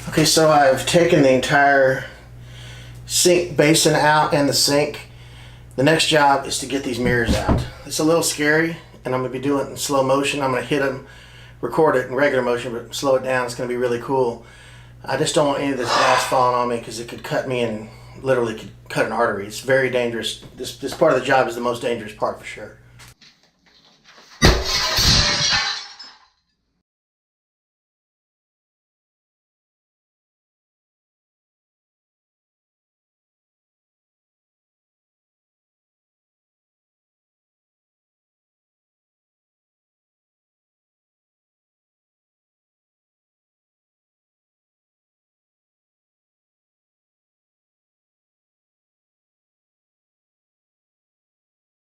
Okay, so I've taken the entire sink basin out and the sink. The next job is to get these mirrors out. It's a little scary, and I'm going to be doing it in slow motion. I'm going to hit them, record it in regular motion, but slow it down. It's going to be really cool. I just don't want any of this glass falling on me because it could cut me and literally could cut an artery. It's very dangerous. This part of the job is the most dangerous part for sure.